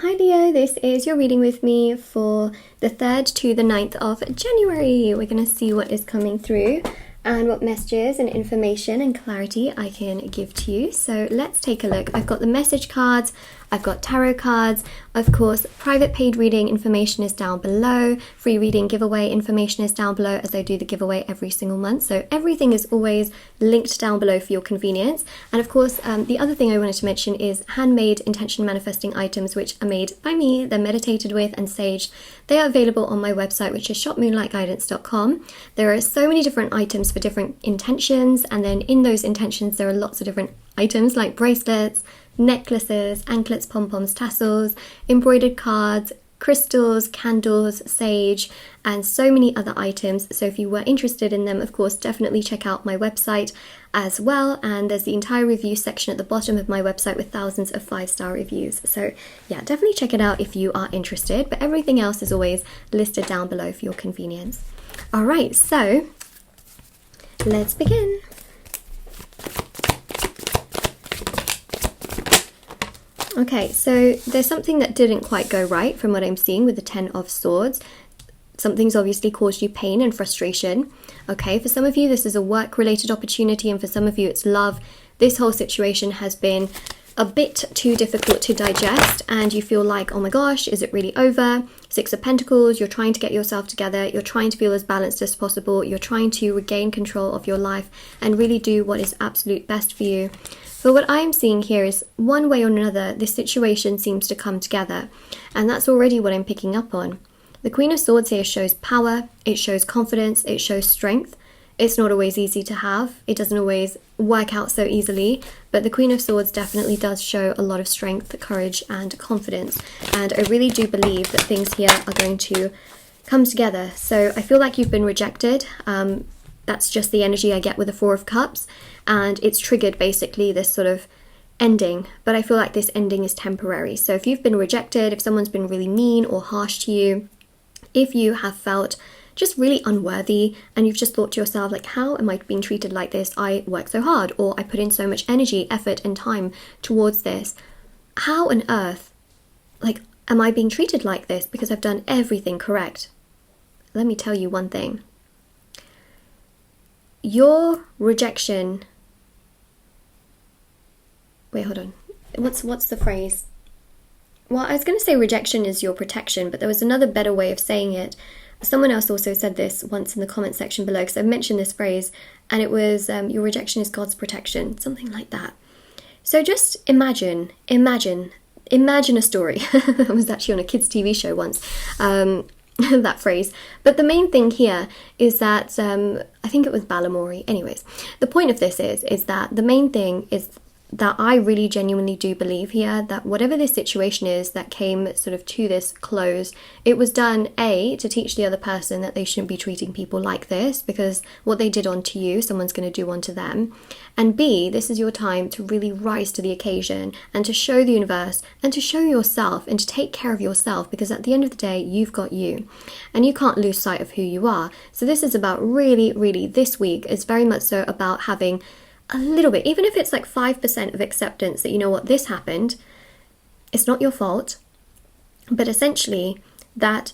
Hi Leo, this is your reading with me for the 3rd to the 9th of January. We're going to see what is coming through and what messages and information and clarity I can give to you. So let's take a look. I've got the message cards, I've got tarot cards, of course private paid reading information is down below, free reading giveaway information is down below as I do the giveaway every single month. So everything is always linked down below for your convenience. And of course the other thing I wanted to mention is handmade intention manifesting items which are made by me, they're meditated with and saged. They are available on my website, which is moonlight.guidance.com. There are so many different items for different intentions, and then in those intentions there are lots of different items like bracelets, necklaces, anklets, pom-poms, tassels, embroidered cards, crystals, candles, sage, and so many other items. So if you were interested in them, of course, definitely check out my website as well. And there's the entire review section at the bottom of my website with thousands of 5-star reviews. So yeah, definitely check it out if you are interested. But everything else is always listed down below for your convenience. All right, so let's begin. Okay, so there's something that didn't quite go right from what I'm seeing with the 10 of Swords. Something's obviously caused you pain and frustration. Okay, for some of you this is a work-related opportunity, and for some of you it's love. This whole situation has been a bit too difficult to digest, and you feel like, oh my gosh, is it really over? 6 of Pentacles, you're trying to get yourself together, you're trying to feel as balanced as possible, you're trying to regain control of your life and really do what is absolute best for you. But what I'm seeing here is one way or another, this situation seems to come together, and that's already what I'm picking up on. The Queen of Swords here shows power, it shows confidence, it shows strength. It's not always easy to have, it doesn't always work out so easily, but the Queen of Swords definitely does show a lot of strength, courage and confidence, and I really do believe that things here are going to come together. So I feel like you've been rejected. That's just the energy I get with the 4 of Cups, and it's triggered basically this sort of ending, but I feel like this ending is temporary. So if you've been rejected, if someone's been really mean or harsh to you, if you have felt just really unworthy and you've just thought to yourself like, how am I being treated like this? I work so hard, or I put in so much energy, effort and time towards this. How on earth, like, am I being treated like this because I've done everything correct? Let me tell you one thing. Your rejection, wait, hold on, what's the phrase? Well, I was going to say rejection is your protection, but there was another better way of saying it. Someone else also said this once in the comment section below, because I've mentioned this phrase, and it was your rejection is God's protection, something like that. So just imagine a story. I was actually on a kids' TV show once. That phrase. But the main thing here is that I think it was Balamori. Anyways, the point of this is that the main thing is that I really genuinely do believe here that whatever this situation is that came sort of to this close, it was done A, to teach the other person that they shouldn't be treating people like this, because what they did onto you, someone's going to do onto them, and B, this is your time to really rise to the occasion and to show the universe and to show yourself and to take care of yourself, because at the end of the day you've got you and you can't lose sight of who you are. So this is about really this week is very much so about having a little bit, even if it's like 5% of acceptance that, you know what, this happened, it's not your fault, but essentially that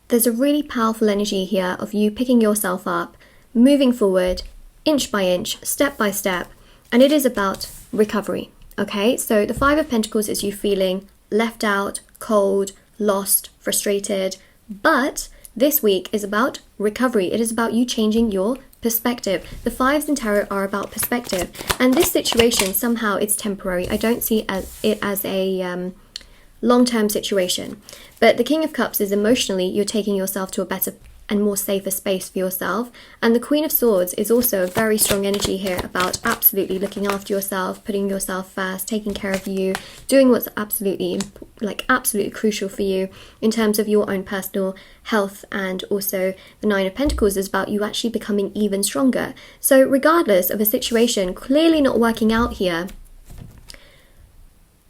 there's a really powerful energy here of you picking yourself up, moving forward, inch by inch, step by step, and it is about recovery, okay? So the 5 of Pentacles is you feeling left out, cold, lost, frustrated, but this week is about recovery. It is about you changing your perspective. The 5s in tarot are about perspective, and this situation, somehow it's temporary. I don't see it as a long-term situation, but the King of Cups is emotionally you're taking yourself to a better and more safer space for yourself, and the Queen of Swords is also a very strong energy here about absolutely looking after yourself, putting yourself first, taking care of you, doing what's absolutely crucial for you in terms of your own personal health. And also the 9 of Pentacles is about you actually becoming even stronger. So regardless of a situation clearly not working out here,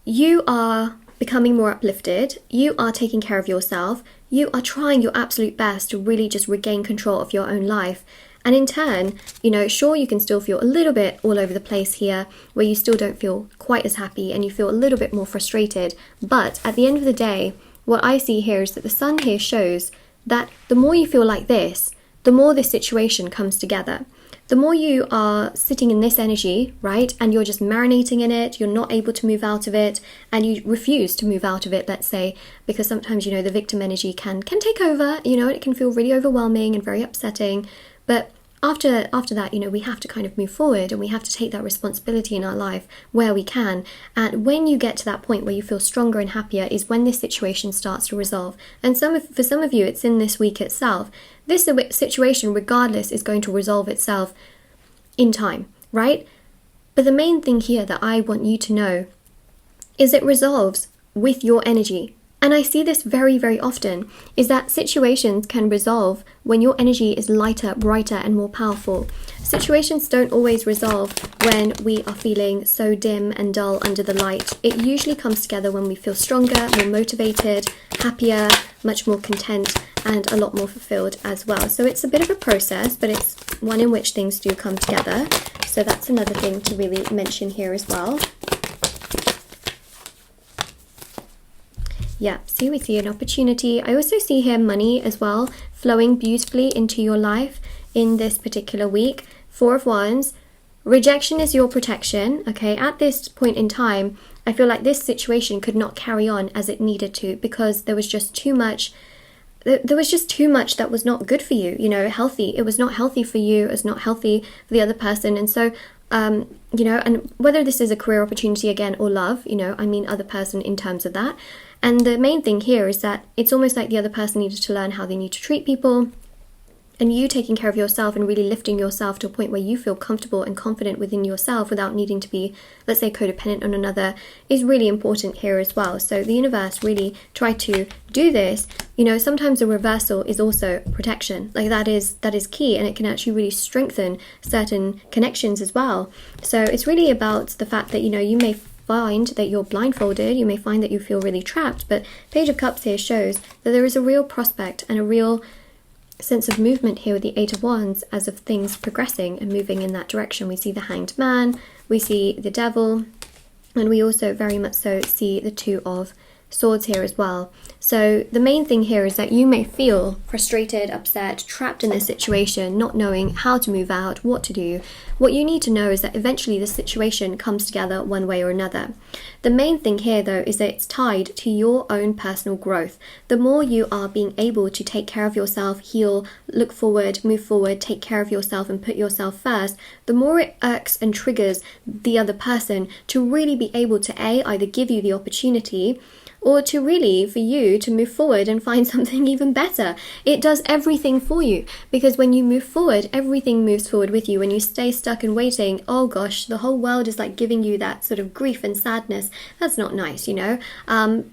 you are becoming more uplifted, you are taking care of yourself, you are trying your absolute best to really just regain control of your own life, And in turn, you know, sure, you can still feel a little bit all over the place here, where you still don't feel quite as happy and you feel a little bit more frustrated. But at the end of the day, what I see here is that the sun here shows that the more you feel like this, the more this situation comes together. The more you are sitting in this energy, right, and you're just marinating in it, you're not able to move out of it, and you refuse to move out of it, let's say, because sometimes, you know, the victim energy can take over, you know, it can feel really overwhelming and very upsetting. But after that, you know, we have to kind of move forward, and we have to take that responsibility in our life where we can. And when you get to that point where you feel stronger and happier is when this situation starts to resolve. And for some of you, it's in this week itself. This situation, regardless, is going to resolve itself in time, right? But the main thing here that I want you to know is it resolves with your energy. And I see this very, very often, is that situations can resolve when your energy is lighter, brighter, and more powerful. Situations don't always resolve when we are feeling so dim and dull under the light. It usually comes together when we feel stronger, more motivated, happier, much more content, and a lot more fulfilled as well. So it's a bit of a process, but it's one in which things do come together. So that's another thing to really mention here as well. Yeah, see, we see an opportunity. I also see here money as well flowing beautifully into your life in this particular week. 4 of Wands. Rejection is your protection, okay? At this point in time, I feel like this situation could not carry on as it needed to, because there was just too much. There was just too much that was not good for you, you know, healthy. It was not healthy for you. It was not healthy for the other person. And so, you know, and whether this is a career opportunity again or love, you know, I mean other person in terms of that. And the main thing here is that it's almost like the other person needed to learn how they need to treat people. And you taking care of yourself and really lifting yourself to a point where you feel comfortable and confident within yourself without needing to be, let's say, codependent on another is really important here as well. So the universe really tried to do this. You know, sometimes a reversal is also protection. Like that is key, and it can actually really strengthen certain connections as well. So it's really about the fact that, you know, you may find that you're blindfolded, you may find that you feel really trapped, but Page of Cups here shows that there is a real prospect and a real sense of movement here with the 8 of Wands as of things progressing and moving in that direction. We see the Hanged Man, we see the Devil, and we also very much so see the 2 of Swords here as well. So the main thing here is that you may feel frustrated, upset, trapped in this situation, not knowing how to move out, what to do. What you need to know is that eventually this situation comes together one way or another. The main thing here though is that it's tied to your own personal growth. The more you are being able to take care of yourself, heal, look forward, move forward, take care of yourself and put yourself first, the more it irks and triggers the other person to really be able to either give you the opportunity or to really, for you to move forward and find something even better. It does everything for you, because when you move forward, everything moves forward with you. When you stay stuck and waiting, oh gosh, the whole world is like giving you that sort of grief and sadness. That's not nice, you know,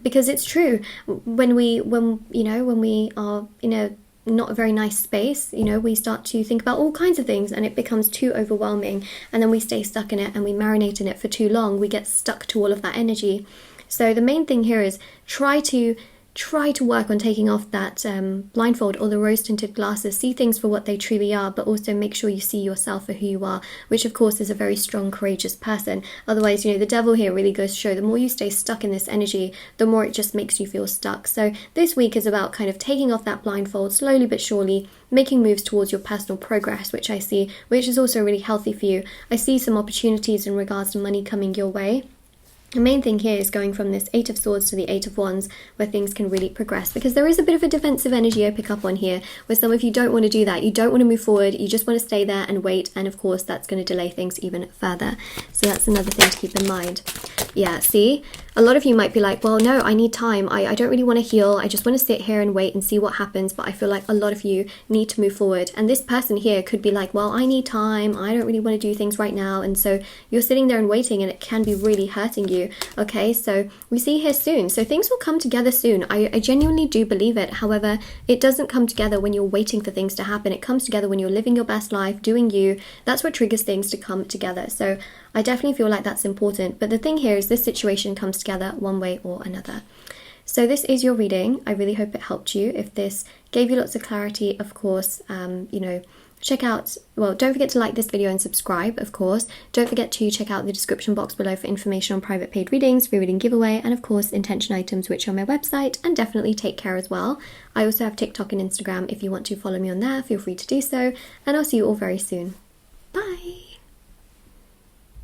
because it's true. When we are in a not a very nice space, you know, we start to think about all kinds of things and it becomes too overwhelming, and then we stay stuck in it and we marinate in it for too long. We get stuck to all of that energy. So the main thing here is try to work on taking off that blindfold or the rose-tinted glasses. See things for what they truly are, but also make sure you see yourself for who you are, which of course is a very strong, courageous person. Otherwise, you know, the Devil here really goes to show the more you stay stuck in this energy, the more it just makes you feel stuck. So this week is about kind of taking off that blindfold slowly but surely, making moves towards your personal progress, which I see, which is also really healthy for you. I see some opportunities in regards to money coming your way. The main thing here is going from this 8 of Swords to the 8 of Wands, where things can really progress, because there is a bit of a defensive energy I pick up on here, where some of you don't want to do that. You don't want to move forward, you just want to stay there and wait, and of course that's going to delay things even further. So that's another thing to keep in mind. Yeah, see? A lot of you might be like, well, no, I need time. I don't really want to heal. I just want to sit here and wait and see what happens. But I feel like a lot of you need to move forward. And this person here could be like, well, I need time. I don't really want to do things right now. And so you're sitting there and waiting, and it can be really hurting you. Okay, so we see here soon. So things will come together soon. I genuinely do believe it. However, it doesn't come together when you're waiting for things to happen. It comes together when you're living your best life, doing you. That's what triggers things to come together. So I definitely feel like that's important. But the thing here is this situation comes together one way or another. So this is your reading. I really hope it helped you. If this gave you lots of clarity, of course, you know, check out, well, don't forget to like this video and subscribe, of course. Don't forget to check out the description box below for information on private paid readings, free reading giveaway, and of course intention items, which are on my website. And definitely take care as well. I also have TikTok and Instagram. If you want to follow me on there, feel free to do so, and I'll see you all very soon.